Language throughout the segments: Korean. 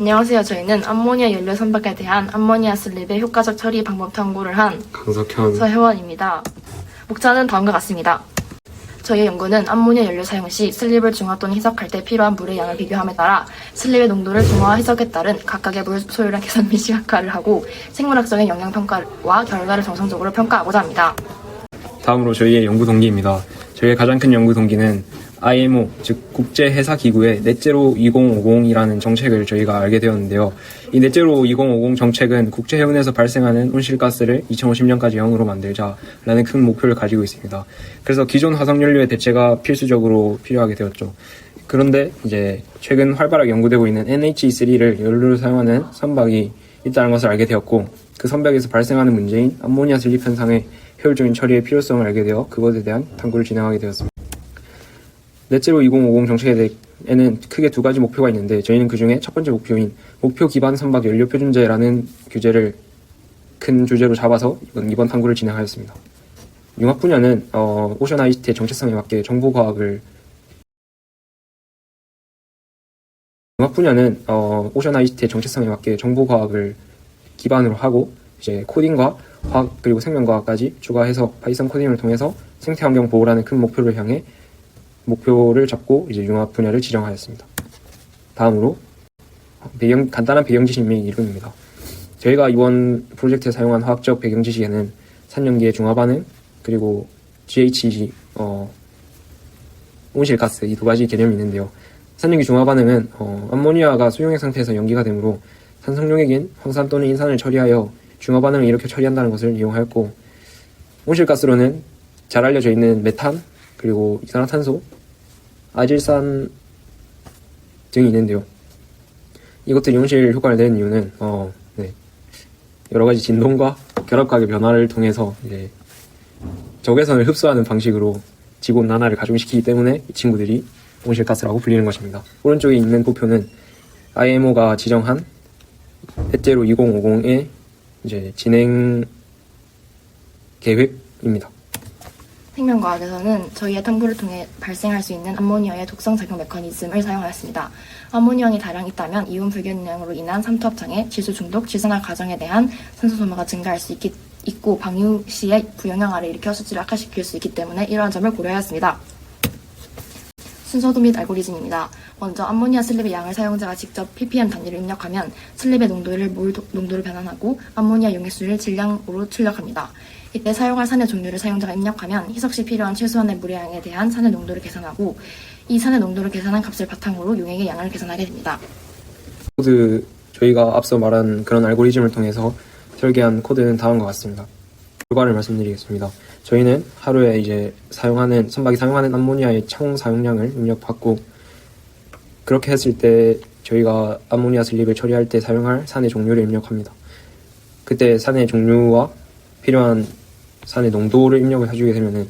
안녕하세요. 저희는 암모니아 연료 선박에 대한 암모니아 슬립의 효과적 처리 방법 탐구를 한 강석현 서혜원입니다. 목차는 다음과 같습니다. 저희의 연구는 암모니아 연료 사용 시 슬립을 중화 또는 희석할 때 필요한 물의 양을 비교함에 따라 슬립의 농도를 중화와 희석에 따른 각각의 물 소유량 계산 및 시각화를 하고 생물학적인 영향평가와 결과를 정성적으로 평가하고자 합니다. 다음으로 저희의 연구 동기입니다. 저희의 가장 큰 연구 동기는 IMO, 즉 국제해사기구의 넷제로 2050이라는 정책을 저희가 알게 되었는데요. 이 넷제로 2050 정책은 국제해운에서 발생하는 온실가스를 2050년까지 0으로 만들자라는 큰 목표를 가지고 있습니다. 그래서 기존 화석연료의 대체가 필수적으로 필요하게 되었죠. 그런데 이제 최근 활발하게 연구되고 있는 NH3를 연료로 사용하는 선박이 있다는 것을 알게 되었고, 그 선박에서 발생하는 문제인 암모니아 슬립 현상의 효율적인 처리의 필요성을 알게 되어 그것에 대한 탐구를 진행하게 되었습니다. 넷제로 2050 정책에는 크게 두 가지 목표가 있는데, 저희는 그 중에 첫 번째 목표인 목표 기반 선박 연료 표준제라는 규제를 큰 주제로 잡아서 이번 탐구를 진행하였습니다. 융합 분야는 오션 ICT의 정체성에 맞게 정보 과학을 기반으로 하고, 이제 코딩과 화학 그리고 생명과학까지 추가해서 파이썬 코딩을 통해서 생태환경 보호라는 큰 목표를 향해 목표를 잡고 이제 융합 분야를 지정하였습니다. 다음으로 간단한 배경 지식 및 이론입니다. 저희가 이번 프로젝트에 사용한 화학적 배경 지식에는 산염기의 중화 반응, 그리고 GHG, 온실가스 이 두 가지 개념이 있는데요. 산염기 중화 반응은 암모니아가 수용액 상태에서 염기가 되므로 산성용액인 황산 또는 인산을 처리하여 중화 반응을 이렇게 처리한다는 것을 이용하였고, 온실가스로는 잘 알려져 있는 메탄, 그리고 이산화탄소, 아질산 등이 있는데요. 이것들이 온실 효과를 내는 이유는 여러 가지 진동과 결합각의 변화를 통해서 이제 적외선을 흡수하는 방식으로 지구온난화를 가중시키기 때문에 이 친구들이 온실가스라고 불리는 것입니다. 오른쪽에 있는 도표는 IMO가 지정한 넷제로 2050의 이제 진행 계획입니다. 생명과학에서는 저희의 탐구를 통해 발생할 수 있는 암모니아의 독성 작용 메커니즘을 사용하였습니다. 암모니아이 다량 있다면 이온 불균형으로 인한 삼투압 장애, 질소 중독, 질산화 과정에 대한 산소 소모가 증가할 수 있고 방류 시에 부영향아를 일으켜 수치를 악화시킬 수 있기 때문에 이러한 점을 고려하였습니다. 순서도 및 알고리즘입니다. 먼저 암모니아 슬립의 양을 사용자가 직접 ppm 단위를 입력하면 슬립의 농도를 물 농도로 변환하고 암모니아 용액수를 질량으로 출력합니다. 이때 사용할 산의 종류를 사용자가 입력하면 희석 시 필요한 최소한의 물의 양에 대한 산의 농도를 계산하고, 이 산의 농도를 계산한 값을 바탕으로 용액의 양을 계산하게 됩니다. 저희가 앞서 말한 그런 알고리즘을 통해서 설계한 코드는 다음과 같습니다. 결과를 말씀드리겠습니다. 저희는 하루에 이제 선박이 사용하는 암모니아의 총 사용량을 입력받고, 그렇게 했을 때 저희가 암모니아 슬립을 처리할 때 사용할 산의 종류를 입력합니다. 그때 산의 종류와 필요한 산의 농도를 입력을 해주게 되면은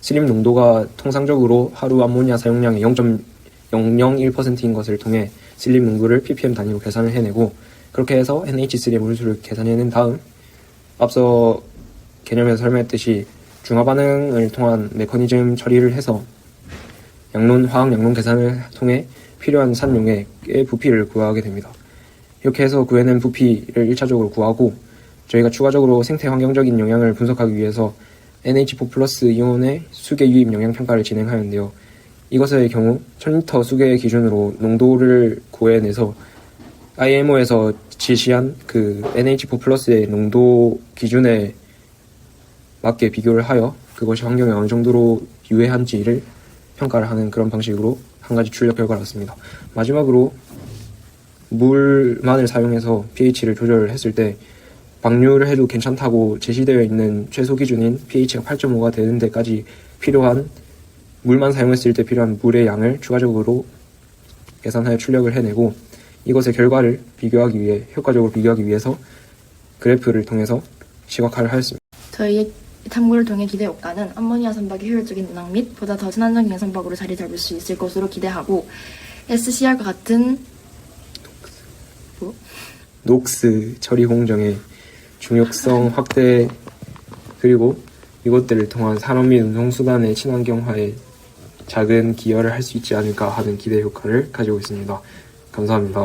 슬립 농도가 통상적으로 하루 암모니아 사용량의 0.001%인 것을 통해 슬립 농도를 ppm 단위로 계산을 해내고, 그렇게 해서 NH3의 물수를 계산해낸 다음 앞서 개념에서 설명했듯이 중화 반응을 통한 메커니즘 처리를 해서 화학 양론 계산을 통해 필요한 산 용액의 부피를 구하게 됩니다. 이렇게 해서 구해낸 부피를 1차적으로 구하고, 저희가 추가적으로 생태 환경적인 영향을 분석하기 위해서 NH4 플러스 이온의 수계 유입 영향 평가를 진행하였는데요. 이것의 경우 1000리터 수계 기준으로 농도를 구해내서 IMO에서 제시한 그 NH4 플러스의 농도 기준에 맞게 비교를 하여 그것이 환경에 어느 정도로 유해한지를 평가를 하는 그런 방식으로 한 가지 출력 결과를 얻습니다. 마지막으로 물만을 사용해서 pH를 조절을 했을 때 방류를 해도 괜찮다고 제시되어 있는 최소 기준인 pH가 8.5가 되는 데까지 필요한 물만 사용했을 때 필요한 물의 양을 추가적으로 계산하여 출력을 해내고, 이것의 결과를 효과적으로 비교하기 위해서 그래프를 통해서 시각화를 하였습니다. 저희의 탐구를 통해 기대 효과는 암모니아 선박의 효율적인 운항 및 보다 더 친환경인 선박으로 자리 잡을 수 있을 것으로 기대하고, SCR과 같은 녹스 처리 공정의 중요성 확대, 그리고 이것들을 통한 산업 및 운송수단의 친환경화에 작은 기여를 할 수 있지 않을까 하는 기대 효과를 가지고 있습니다. 감사합니다.